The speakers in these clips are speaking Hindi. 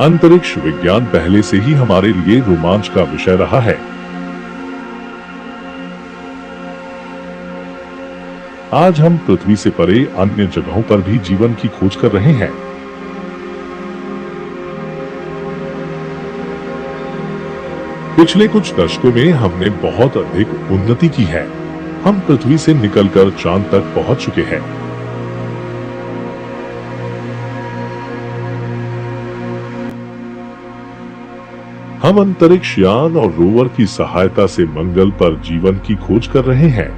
अंतरिक्ष विज्ञान पहले से ही हमारे लिए रोमांच का विषय रहा है। आज हम पृथ्वी से परे अन्य जगहों पर भी जीवन की खोज कर रहे हैं। पिछले कुछ दशकों में हमने बहुत अधिक उन्नति की है। हम पृथ्वी से निकलकर चांद तक पहुंच चुके हैं। हम अंतरिक्ष यान और रोवर की सहायता से मंगल पर जीवन की खोज कर रहे हैं।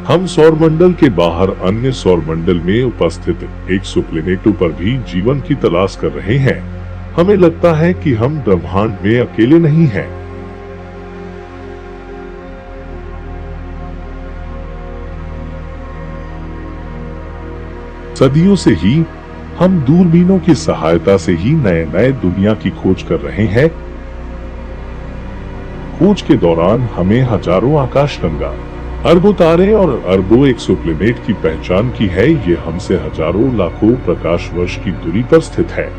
हम सौरमंडल के बाहर अन्य सौरमंडल में उपस्थित एक्सोप्लैनेटों पर भी जीवन की तलाश कर रहे हैं। हमें लगता है कि हम ब्रह्मांड में अकेले नहीं हैं। सदियों से ही हम दूरबीनों की सहायता से ही नए नए दुनिया की खोज कर रहे हैं। खोज के दौरान हमें हजारों आकाशगंगा, अरबों तारे और अरबों एक्सोप्लैनेट की पहचान की है। ये हमसे हजारों लाखों प्रकाश वर्ष की दूरी पर स्थित है।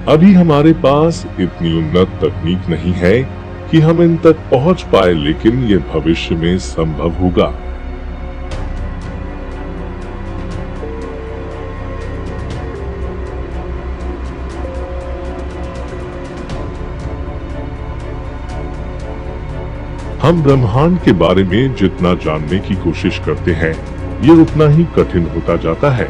अभी हमारे पास इतनी उन्नत तकनीक नहीं है कि हम इन तक पहुंच पाए, लेकिन ये भविष्य में संभव होगा। हम ब्रह्मांड के बारे में जितना जानने की कोशिश करते हैं, ये उतना ही कठिन होता जाता है।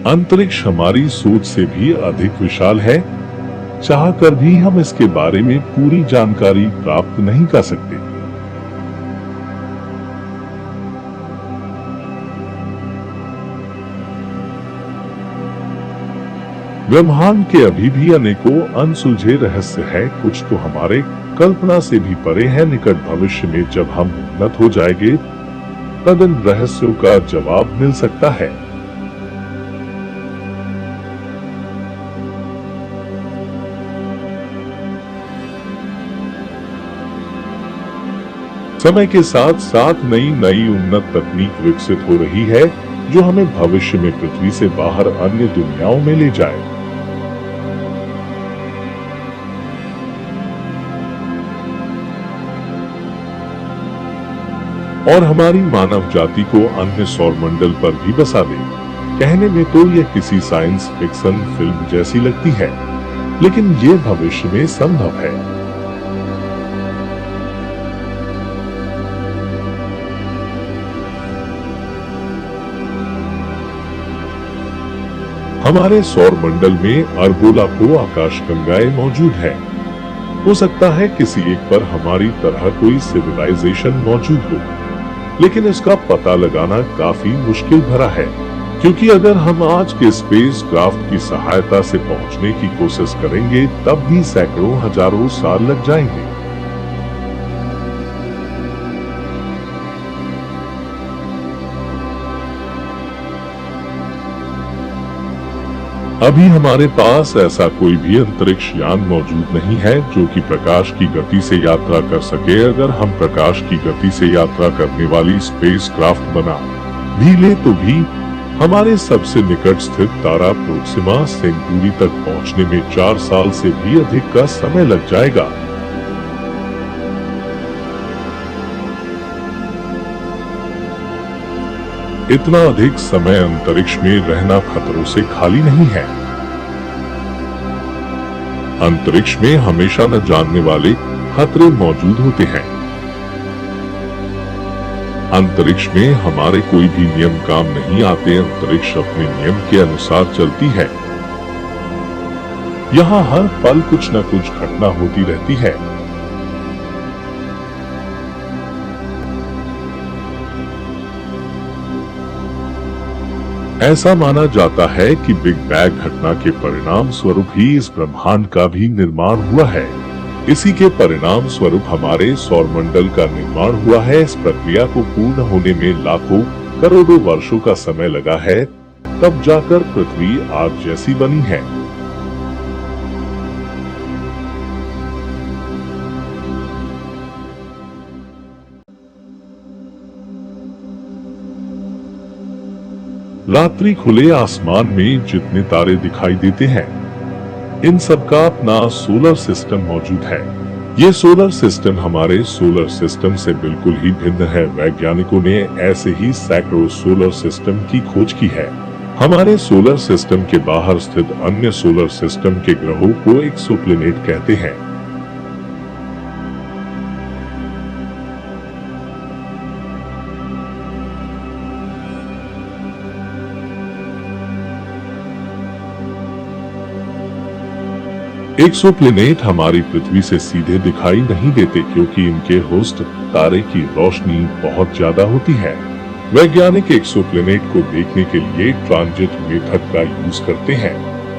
अंतरिक्ष हमारी सोच से भी अधिक विशाल है। चाहकर भी हम इसके बारे में पूरी जानकारी प्राप्त नहीं कर सकते। ब्रह्मांड के अभी भी अनेकों अनसुलझे रहस्य है। कुछ तो हमारे कल्पना से भी परे है। निकट भविष्य में जब हम उन्नत हो जाएंगे, तब इन रहस्यों का जवाब मिल सकता है। समय के साथ साथ नई नई उन्नत तकनीक विकसित हो रही है, जो हमें भविष्य में पृथ्वी से बाहर अन्य दुनियाओं में ले जाए। और हमारी मानव जाति को अन्य सौरमंडल पर भी बसा दे। कहने में तो यह किसी साइंस फिक्शन फिल्म जैसी लगती है, लेकिन ये भविष्य में संभव है। हमारे सौरमंडल में अरबों लाखों आकाशगंगाएं मौजूद है। हो सकता है किसी एक पर हमारी तरह कोई सिविलाइजेशन मौजूद हो, लेकिन इसका पता लगाना काफी मुश्किल भरा है, क्योंकि अगर हम आज के स्पेस क्राफ्ट की सहायता से पहुंचने की कोशिश करेंगे, तब भी सैकड़ों हजारों साल लग जाएंगे। अभी हमारे पास ऐसा कोई भी अंतरिक्ष यान मौजूद नहीं है जो कि प्रकाश की गति से यात्रा कर सके। अगर हम प्रकाश की गति से यात्रा करने वाली स्पेस क्राफ्ट बना भी ले, तो भी हमारे सबसे निकट स्थित तारा प्रोक्सिमा सेंटूरी तक पहुंचने में 4 साल से भी अधिक का समय लग जाएगा। इतना अधिक समय अंतरिक्ष में रहना खतरों से खाली नहीं है। अंतरिक्ष में हमेशा न जानने वाले खतरे मौजूद होते हैं। अंतरिक्ष में हमारे कोई भी नियम काम नहीं आते। अंतरिक्ष अपने नियम के अनुसार चलती है। यहाँ हर पल कुछ न कुछ घटना होती रहती है। ऐसा माना जाता है कि बिग बैंग घटना के परिणाम स्वरूप ही इस ब्रह्मांड का भी निर्माण हुआ है। इसी के परिणाम स्वरूप हमारे सौरमंडल का निर्माण हुआ है। इस प्रक्रिया को पूर्ण होने में लाखों करोड़ों वर्षों का समय लगा है, तब जाकर पृथ्वी आज जैसी बनी है। रात्रि खुले आसमान में जितने तारे दिखाई देते हैं, इन सबका अपना सोलर सिस्टम मौजूद है। ये सोलर सिस्टम हमारे सोलर सिस्टम से बिल्कुल ही भिन्न है। वैज्ञानिकों ने ऐसे ही सैकड़ों सोलर सिस्टम की खोज की है। हमारे सोलर सिस्टम के बाहर स्थित अन्य सोलर सिस्टम के ग्रहों को एक्सोप्लैनेट कहते हैं। एक्सोप्लैनेट हमारी पृथ्वी से सीधे दिखाई नहीं देते, क्योंकि इनके होस्ट तारे की रोशनी बहुत ज्यादा होती है। वैज्ञानिक एक्सोप्लैनेट को देखने के लिए ट्रांजिट मेथड का यूज करते हैं।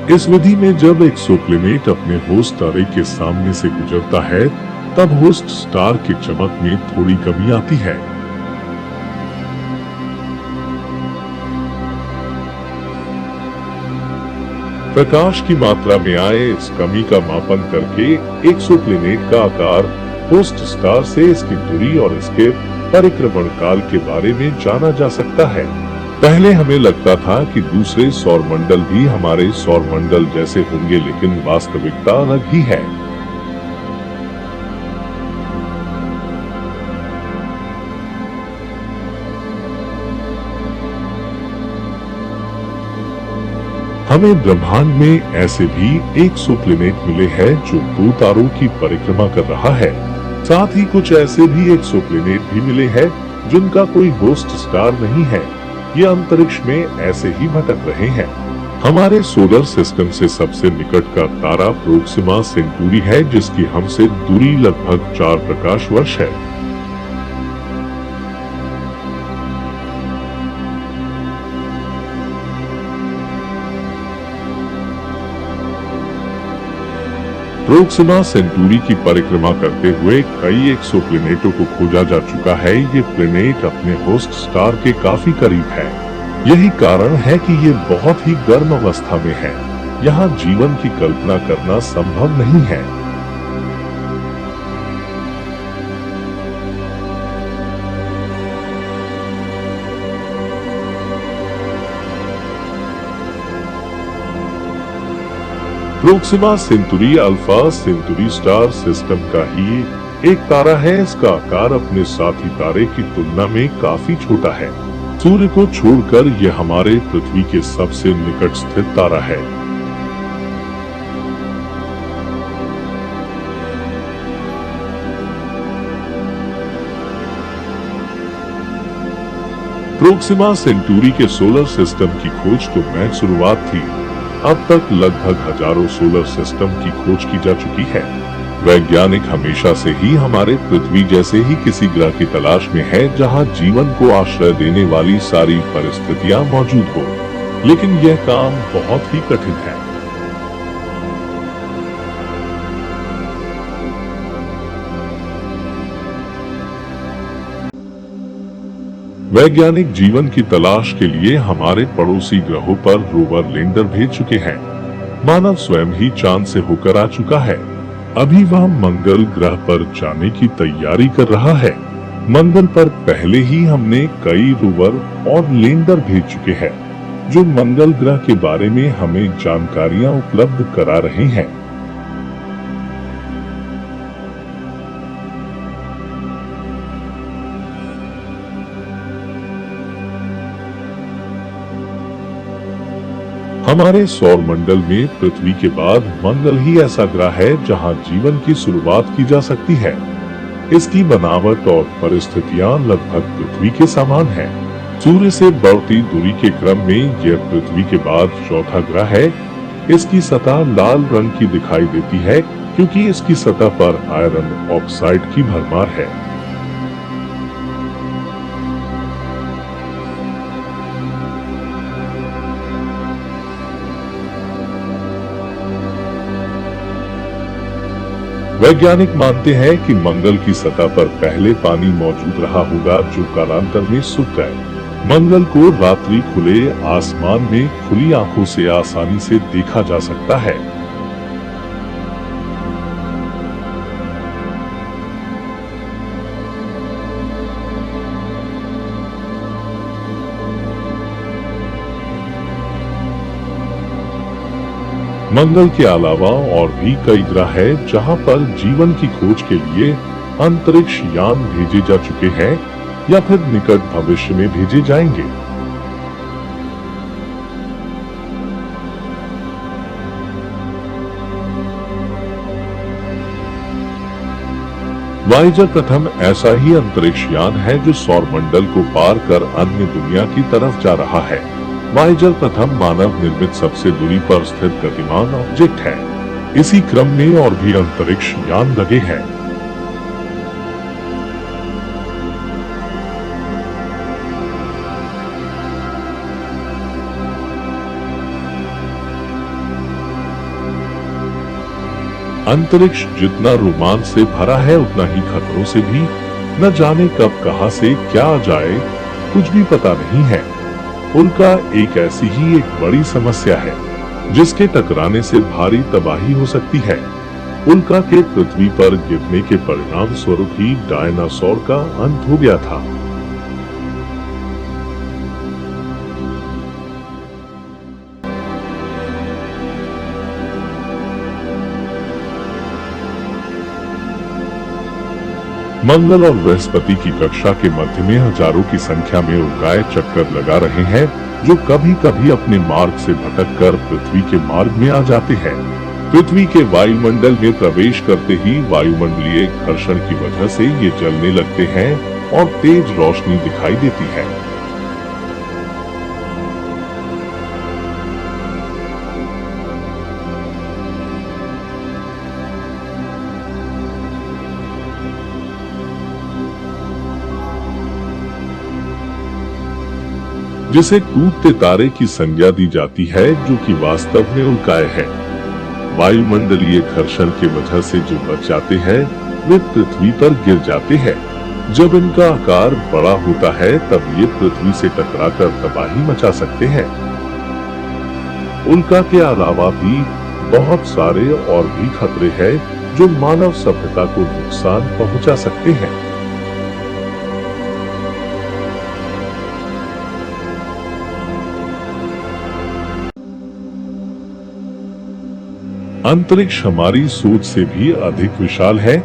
इस विधि में जब एक्सोप्लैनेट अपने होस्ट तारे के सामने से गुजरता है, तब होस्ट स्टार की चमक में थोड़ी कमी आती है। प्रकाश की मात्रा में आए इस कमी का मापन करके एक्सोप्लैनेट का आकार, होस्ट स्टार से इसकी दूरी और इसके परिक्रमण काल के बारे में जाना जा सकता है। पहले हमें लगता था कि दूसरे सौरमंडल भी हमारे सौरमंडल जैसे होंगे, लेकिन वास्तविकता अलग ही है। हमें ब्रह्मांड में ऐसे भी एक्सोप्लैनेट मिले हैं जो 2 तारों की परिक्रमा कर रहा है। साथ ही कुछ ऐसे भी एक्सोप्लैनेट भी मिले हैं जिनका कोई होस्ट स्टार नहीं है। ये अंतरिक्ष में ऐसे ही भटक रहे हैं। हमारे सोलर सिस्टम से सबसे निकट का तारा प्रोक्सिमा सेंटूरी है, जिसकी हमसे दूरी लगभग 4 प्रकाश वर्ष है। प्रोक्सिमा सेंटूरी की परिक्रमा करते हुए कई एक्सोप्लैनेटों को खोजा जा चुका है। ये प्लैनेट अपने होस्ट स्टार के काफी करीब है। यही कारण है कि ये बहुत ही गर्म अवस्था में है। यहाँ जीवन की कल्पना करना संभव नहीं है। प्रोक्सिमा सेंटूरी अल्फा सेंटूरी स्टार सिस्टम का ही एक तारा है। इसका आकार अपने साथी तारे की तुलना में काफी छोटा है। सूर्य को छोड़कर यह हमारे पृथ्वी के सबसे निकट स्थित तारा है। प्रोक्सिमा सेंटूरी के सोलर सिस्टम की खोज तो महज शुरुआत थी। अब तक लगभग हजारों सोलर सिस्टम की खोज की जा चुकी है। वैज्ञानिक हमेशा से ही हमारे पृथ्वी जैसे ही किसी ग्रह की तलाश में है जहां जीवन को आश्रय देने वाली सारी परिस्थितियां मौजूद हो, लेकिन यह काम बहुत ही कठिन है। वैज्ञानिक जीवन की तलाश के लिए हमारे पड़ोसी ग्रहों पर रोवर लैंडर भेज चुके हैं। मानव स्वयं ही चांद से होकर आ चुका है। अभी वह मंगल ग्रह पर जाने की तैयारी कर रहा है। मंगल पर पहले ही हमने कई रोवर और लैंडर भेज चुके हैं, जो मंगल ग्रह के बारे में हमें जानकारियां उपलब्ध करा रहे हैं। हमारे सौरमंडल में पृथ्वी के बाद मंगल ही ऐसा ग्रह है जहां जीवन की शुरुआत की जा सकती है। इसकी बनावट और परिस्थितियां लगभग पृथ्वी के समान हैं। सूर्य से बढ़ती दूरी के क्रम में यह पृथ्वी के बाद चौथा ग्रह है। इसकी सतह लाल रंग की दिखाई देती है क्योंकि इसकी सतह पर आयरन ऑक्साइड की भरमार है। वैज्ञानिक मानते हैं कि मंगल की सतह पर पहले पानी मौजूद रहा होगा जो कालांतर में सूख गए। मंगल को रात्रि खुले आसमान में खुली आंखों से आसानी से देखा जा सकता है। मंगल के अलावा और भी कई ग्रह हैं जहां पर जीवन की खोज के लिए अंतरिक्ष यान भेजे जा चुके हैं या फिर निकट भविष्य में भेजे जाएंगे। वायेजर प्रथम ऐसा ही अंतरिक्ष यान है जो सौरमंडल को पार कर अन्य दुनिया की तरफ जा रहा है। वायेजर प्रथम मानव निर्मित सबसे दूरी पर स्थित गतिमान ऑब्जेक्ट है। इसी क्रम में और भी अंतरिक्ष यान लगे हैं। अंतरिक्ष जितना रोमांच से भरा है उतना ही खतरों से भी। न जाने कब कहां से क्या आ जाए कुछ भी पता नहीं है। उल्का एक ऐसी ही एक बड़ी समस्या है जिसके टकराने से भारी तबाही हो सकती है। उल्का के पृथ्वी पर गिरने के परिणाम स्वरूप ही डायनासोर का अंत हो गया था। मंगल और बृहस्पति की कक्षा के मध्य में हजारों की संख्या में उल्काएं चक्कर लगा रहे हैं जो कभी कभी अपने मार्ग से भटककर पृथ्वी के मार्ग में आ जाते हैं। पृथ्वी के वायुमंडल में प्रवेश करते ही वायुमंडलीय घर्षण की वजह से ये जलने लगते हैं और तेज रोशनी दिखाई देती है। जिसे टूटते तारे की संज्ञा दी जाती है जो कि वास्तव में उल्काएं हैं। वायुमंडलीय घर्षण की वजह से जो बच जाते हैं वे पृथ्वी पर गिर जाते हैं। जब इनका आकार बड़ा होता है तब ये पृथ्वी से टकराकर तबाही मचा सकते हैं। उल्का के अलावा भी बहुत सारे और भी खतरे हैं जो मानव सभ्यता को नुकसान पहुंचा सकते हैं। अंतरिक्ष हमारी सोच से भी अधिक विशाल है।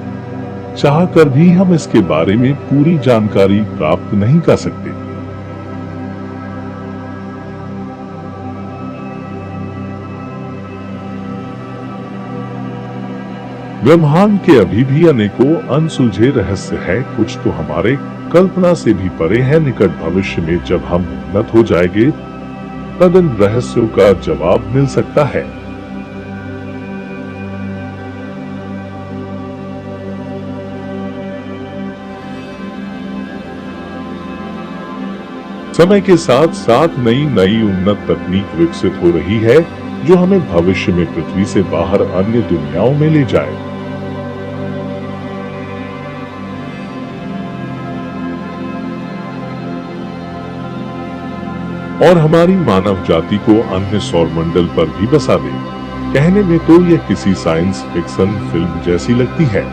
चाहकर भी हम इसके बारे में पूरी जानकारी प्राप्त नहीं कर सकते। ब्रह्मांड के अभी भी अनेकों अनसुलझे रहस्य हैं। कुछ तो हमारे कल्पना से भी परे हैं। निकट भविष्य में जब हम उन्नत हो जाएंगे तब इन रहस्यों का जवाब मिल सकता है। समय के साथ साथ नई उन्नत तकनीक विकसित हो रही है जो हमें भविष्य में पृथ्वी से बाहर अन्य दुनियाओं में ले जाए। और हमारी मानव जाति को अन्य सौरमंडल पर भी बसा दे। कहने में तो यह किसी साइंस फिक्शन फिल्म जैसी लगती है,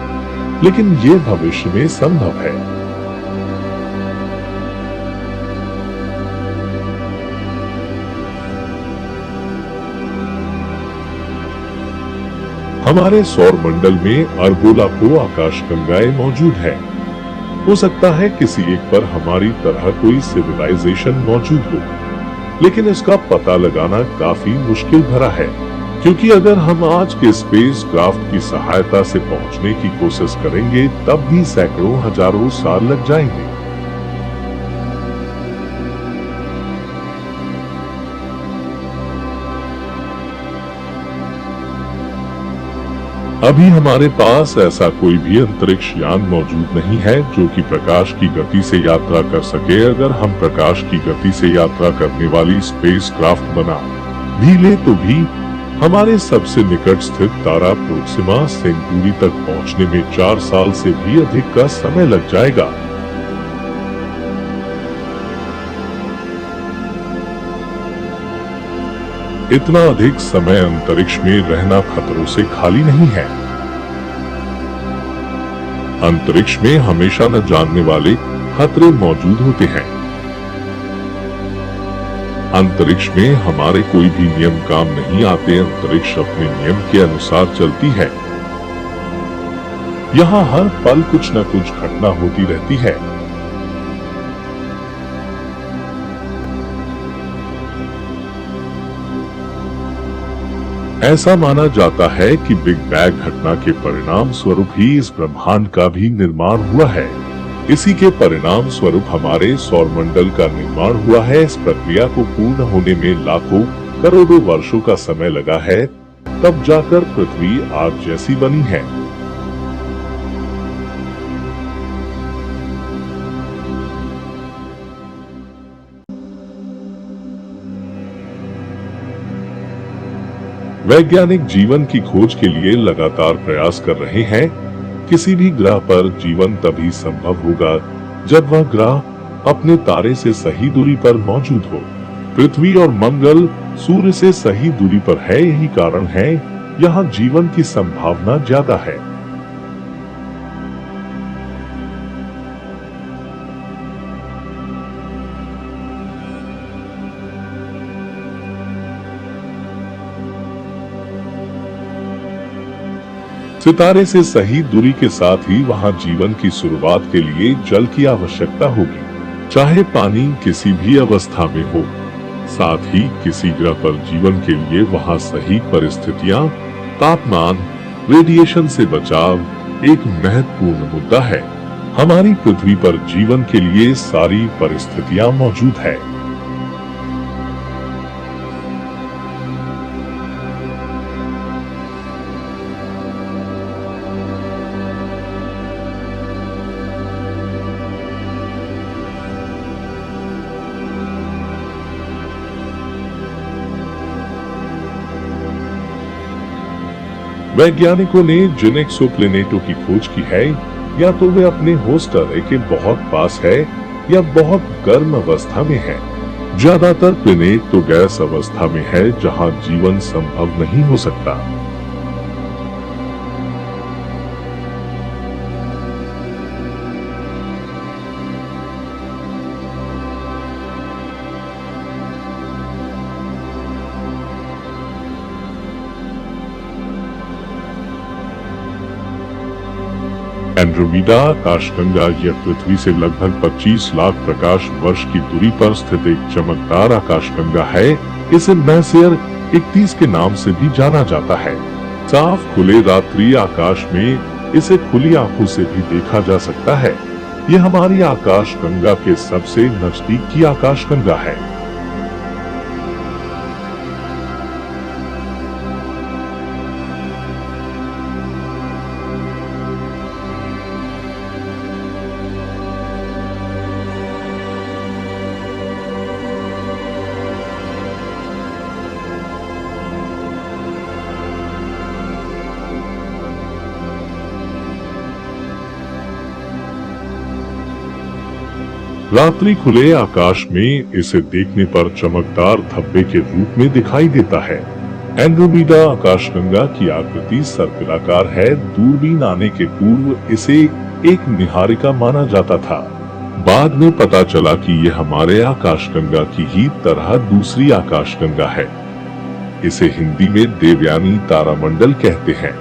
लेकिन ये भविष्य में संभव है। हमारे सौर मंडल में अरबों लाखों आकाशगंगाएं मौजूद है। हो सकता है किसी एक पर हमारी तरह कोई सिविलाइजेशन मौजूद हो, लेकिन इसका पता लगाना काफी मुश्किल भरा है, क्योंकि अगर हम आज के स्पेस क्राफ्ट की सहायता से पहुंचने की कोशिश करेंगे तब भी सैकड़ों हजारों साल लग जाएंगे। अभी हमारे पास ऐसा कोई भी अंतरिक्ष यान मौजूद नहीं है जो कि प्रकाश की गति से यात्रा कर सके। अगर हम प्रकाश की गति से यात्रा करने वाली स्पेस क्राफ्ट बना भी ले तो भी हमारे सबसे निकट स्थित तारा प्रोक्सिमा सेंटूरी तक पहुंचने में 4 साल से भी अधिक का समय लग जाएगा। इतना अधिक समय अंतरिक्ष में रहना खतरों से खाली नहीं है। अंतरिक्ष में हमेशा न जानने वाले खतरे मौजूद होते हैं। अंतरिक्ष में हमारे कोई भी नियम काम नहीं आते। अंतरिक्ष अपने नियम के अनुसार चलती है। यहाँ हर पल कुछ न कुछ घटना होती रहती है। ऐसा माना जाता है कि बिग बैंग घटना के परिणाम स्वरूप ही इस ब्रह्मांड का भी निर्माण हुआ है। इसी के परिणाम स्वरूप हमारे सौरमंडल का निर्माण हुआ है। इस प्रक्रिया को पूर्ण होने में लाखों करोड़ों वर्षों का समय लगा है, तब जाकर पृथ्वी आज जैसी बनी है। वैज्ञानिक जीवन की खोज के लिए लगातार प्रयास कर रहे हैं। किसी भी ग्रह पर जीवन तभी संभव होगा जब वह ग्रह अपने तारे से सही दूरी पर मौजूद हो। पृथ्वी और मंगल सूर्य से सही दूरी पर है, यही कारण है यहाँ जीवन की संभावना ज्यादा है। सितारे से सही दूरी के साथ ही वहां जीवन की शुरुआत के लिए जल की आवश्यकता होगी, चाहे पानी किसी भी अवस्था में हो। साथ ही किसी ग्रह पर जीवन के लिए वहां सही परिस्थितियां, तापमान, रेडिएशन से बचाव एक महत्वपूर्ण मुद्दा है। हमारी पृथ्वी पर जीवन के लिए सारी परिस्थितियां मौजूद है। वैज्ञानिकों ने जिन एक्सोप्लैनेटों की खोज की है, या तो वे अपने होस्ट अरे के बहुत पास है या बहुत गर्म अवस्था में है। ज्यादातर प्लैनेट तो गैस अवस्था में है, जहां जीवन संभव नहीं हो सकता। एंड्रोमेडा आकाशगंगा यह पृथ्वी से लगभग 25 लाख प्रकाश वर्ष की दूरी पर स्थित एक चमकदार आकाशगंगा है। इसे मैसियर 31 के नाम से भी जाना जाता है। साफ खुले रात्रि आकाश में इसे खुली आंखों से भी देखा जा सकता है। यह हमारी आकाशगंगा के सबसे नजदीक की आकाशगंगा है। रात्रि खुले आकाश में इसे देखने पर चमकदार धब्बे के रूप में दिखाई देता है। एंड्रोमेडा आकाशगंगा की आकृति सर्पिलाकार है। दूरबीन आने के पूर्व इसे एक निहारिका माना जाता था। बाद में पता चला कि यह हमारे आकाशगंगा की ही तरह दूसरी आकाशगंगा है। इसे हिंदी में देवयानी तारामंडल कहते हैं।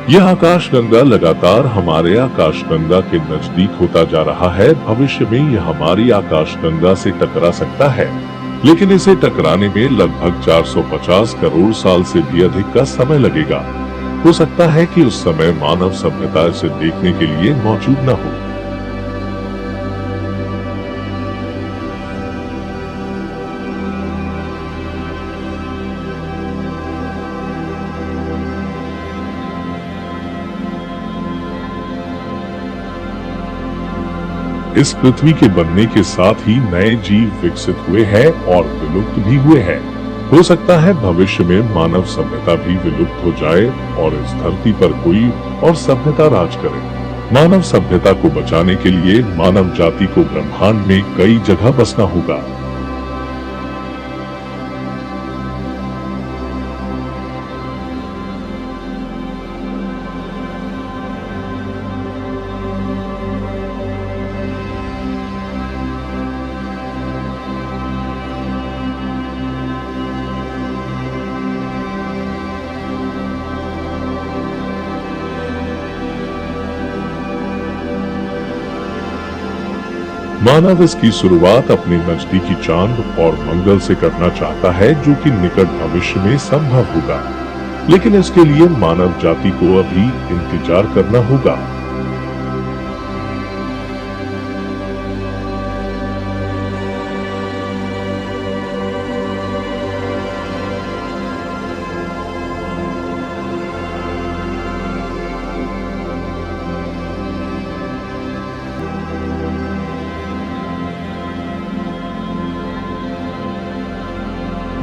यह आकाशगंगा लगातार हमारे आकाशगंगा के नजदीक होता जा रहा है। भविष्य में यह हमारी आकाशगंगा से टकरा सकता है, लेकिन इसे टकराने में लगभग 450 करोड़ साल से भी अधिक का समय लगेगा। हो सकता है कि उस समय मानव सभ्यता इसे देखने के लिए मौजूद न हो। इस पृथ्वी के बनने के साथ ही नए जीव विकसित हुए हैं और विलुप्त भी हुए हैं। हो सकता है भविष्य में मानव सभ्यता भी विलुप्त हो जाए और इस धरती पर कोई और सभ्यता राज करे। मानव सभ्यता को बचाने के लिए मानव जाति को ब्रह्मांड में कई जगह बसना होगा। मानव इसकी शुरुआत अपने नजदीकी चांद और मंगल से करना चाहता है, जो कि निकट भविष्य में संभव होगा। लेकिन इसके लिए मानव जाति को अभी इंतजार करना होगा।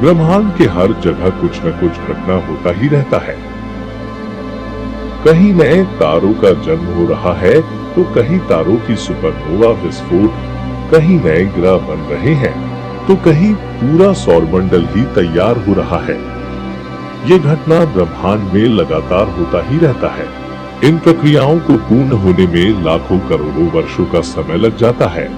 ब्रह्मांड के हर जगह कुछ न कुछ घटना होता ही रहता है। कहीं नए तारों का जन्म हो रहा है, तो कहीं तारों की सुपरनोवा विस्फोट, कहीं नए ग्रह बन रहे हैं, तो कहीं पूरा सौरमंडल ही तैयार हो रहा है। ये घटना ब्रह्मांड में लगातार होता ही रहता है। इन प्रक्रियाओं को पूर्ण होने में लाखों करोड़ों वर्षों का समय लग जाता है।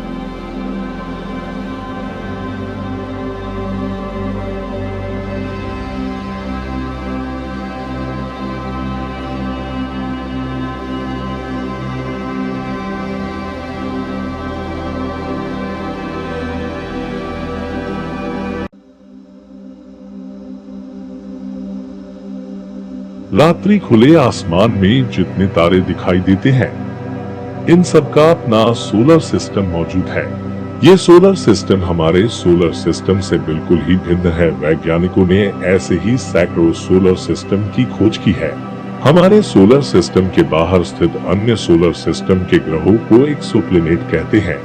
रात्रि खुले आसमान में जितने तारे दिखाई देते हैं, इन सब का अपना सोलर सिस्टम मौजूद है। ये सोलर सिस्टम हमारे सोलर सिस्टम से बिल्कुल ही भिन्न है। वैज्ञानिकों ने ऐसे ही सैकड़ों सोलर सिस्टम की खोज की है। हमारे सोलर सिस्टम के बाहर स्थित अन्य सोलर सिस्टम के ग्रहों को एक्सोप्लैनेट कहते हैं।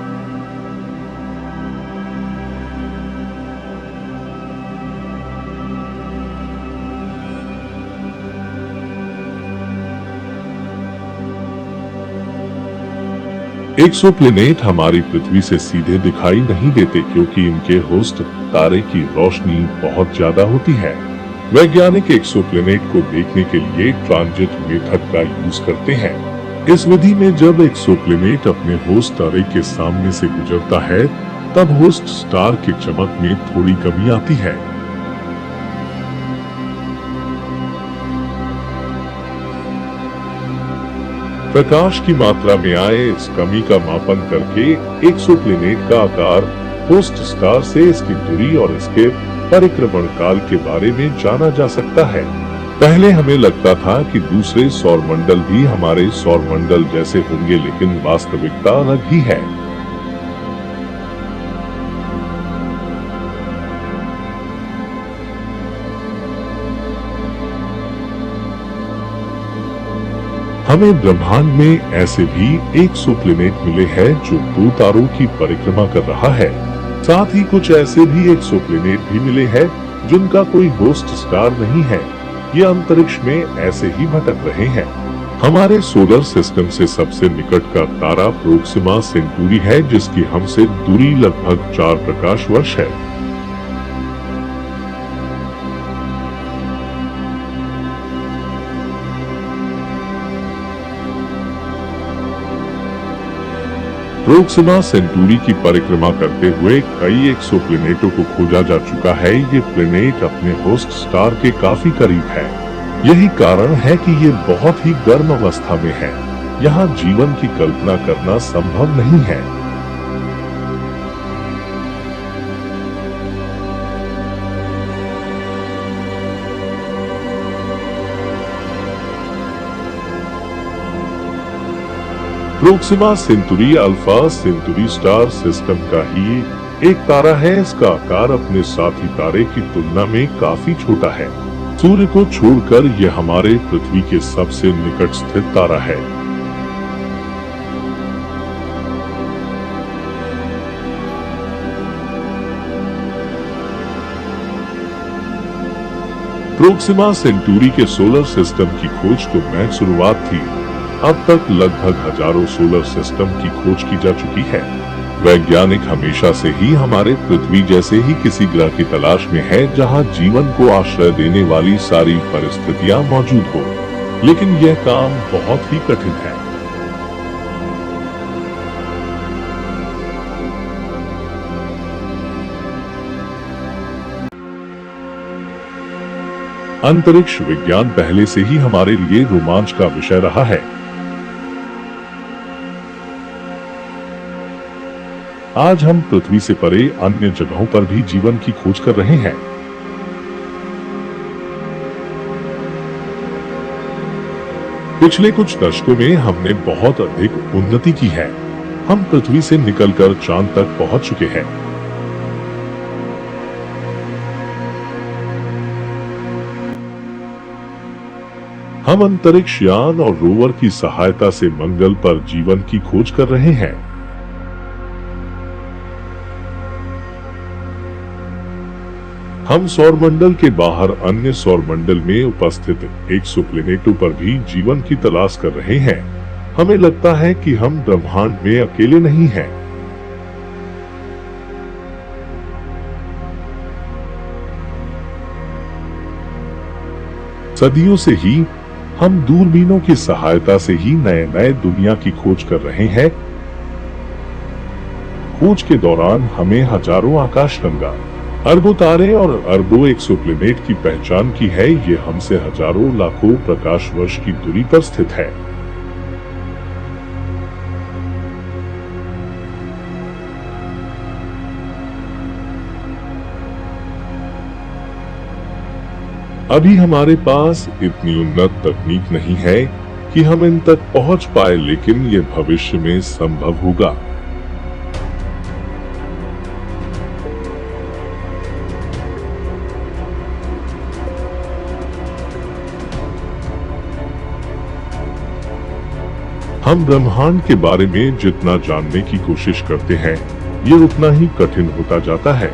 एक्सोप्लैनेट हमारी पृथ्वी से सीधे दिखाई नहीं देते, क्योंकि इनके होस्ट तारे की रोशनी बहुत ज्यादा होती है। वैज्ञानिक एक्सोप्लैनेट को देखने के लिए ट्रांजिट मेथड का यूज करते हैं। इस विधि में जब एक्सोप्लैनेट अपने होस्ट तारे के सामने से गुजरता है, तब होस्ट स्टार की चमक में थोड़ी कमी आती है। प्रकाश की मात्रा में आए इस कमी का मापन करके एक्सोप्लैनेट का आकार, होस्ट स्टार से इसकी दूरी और इसके परिक्रमण काल के बारे में जाना जा सकता है। पहले हमें लगता था कि दूसरे सौरमंडल भी हमारे सौरमंडल जैसे होंगे, लेकिन वास्तविकता अलग ही है। हमें ब्रह्मांड में ऐसे भी एक्सोप्लैनेट मिले हैं जो 2 तारों की परिक्रमा कर रहा है। साथ ही कुछ ऐसे भी एक्सोप्लैनेट भी मिले हैं जिनका कोई होस्ट स्टार नहीं है। ये अंतरिक्ष में ऐसे ही भटक रहे हैं। हमारे सोलर सिस्टम से सबसे निकट का तारा प्रोक्सिमा सेंटूरी है, जिसकी हमसे दूरी लगभग 4 प्रकाश वर्ष है। प्रोक्सिमा सेंटूरी की परिक्रमा करते हुए कई एक्सोप्लैनेटों को खोजा जा चुका है। ये प्लैनेट अपने होस्ट स्टार के काफी करीब है। यही कारण है कि ये बहुत ही गर्म अवस्था में है। यहाँ जीवन की कल्पना करना संभव नहीं है। प्रोक्सिमा सेंटुरी अल्फा सेंटुरी स्टार सिस्टम का ही एक तारा है। इसका आकार अपने साथी तारे की तुलना में काफी छोटा है। सूर्य को छोड़कर यह हमारे पृथ्वी के सबसे निकट स्थित तारा है। प्रोक्सिमा सेंटुरी के सोलर सिस्टम की खोज तो महज शुरुआत थी। अब तक लगभग हजारों सोलर सिस्टम की खोज की जा चुकी है। वैज्ञानिक हमेशा से ही हमारे पृथ्वी जैसे ही किसी ग्रह की तलाश में है जहां जीवन को आश्रय देने वाली सारी परिस्थितियां मौजूद हो, लेकिन यह काम बहुत ही कठिन है। अंतरिक्ष विज्ञान पहले से ही हमारे लिए रोमांच का विषय रहा है। आज हम पृथ्वी से परे अन्य जगहों पर भी जीवन की खोज कर रहे हैं। पिछले कुछ दशकों में हमने बहुत अधिक उन्नति की है। हम पृथ्वी से निकलकर चांद तक पहुंच चुके हैं। हम अंतरिक्ष यान और रोवर की सहायता से मंगल पर जीवन की खोज कर रहे हैं। हम सौरमंडल के बाहर अन्य सौरमंडल में उपस्थित एक्सोप्लैनेटों पर भी जीवन की तलाश कर रहे हैं। हमें लगता है कि हम ब्रह्मांड में अकेले नहीं हैं। सदियों से ही हम दूरबीनों की सहायता से ही नए नए दुनिया की खोज कर रहे हैं। खोज के दौरान हमें हजारों आकाशगंगा, अरबों तारे और अरबों एक्सोप्लैनेट की पहचान की है। ये हमसे हजारों लाखों प्रकाश वर्ष की दूरी पर स्थित है। अभी हमारे पास इतनी उन्नत तकनीक नहीं है कि हम इन तक पहुंच पाए, लेकिन ये भविष्य में संभव होगा। हम ब्रह्मांड के बारे में जितना जानने की कोशिश करते हैं, ये उतना ही कठिन होता जाता है।